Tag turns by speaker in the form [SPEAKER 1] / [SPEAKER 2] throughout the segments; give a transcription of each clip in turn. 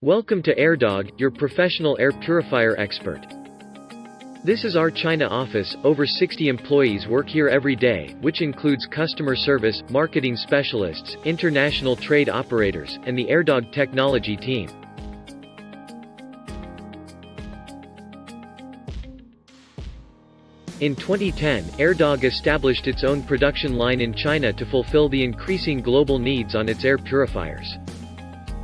[SPEAKER 1] Welcome to Airdog, your professional air purifier expert. This is our China office. Over 60 employees work here every day, which includes customer service, marketing specialists, international trade operators, and the Airdog technology team. In 2010, Airdog established its own production line in China to fulfill the increasing global needs on its air purifiers.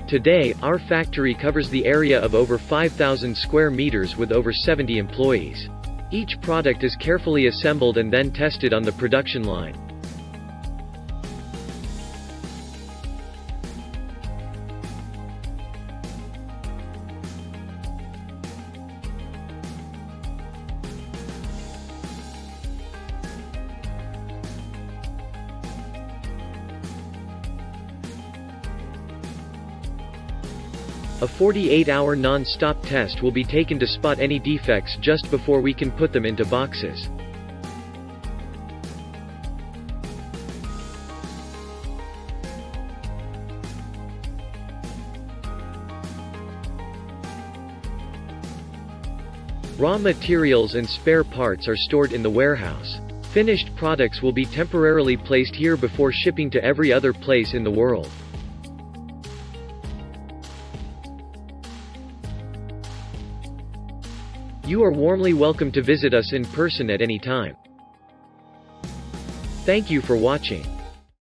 [SPEAKER 1] Today, our factory covers the area of over 5,000 square meters with over 70 employees. Each product is carefully assembled and then tested on the production line. A 48-hour non-stop test will be taken to spot any defects just before we can put them into boxes. Raw materials and spare parts are stored in the warehouse. Finished products will be temporarily placed here before shipping to every other place in the world. You are warmly welcome to visit us in person at any time. Thank you for watching.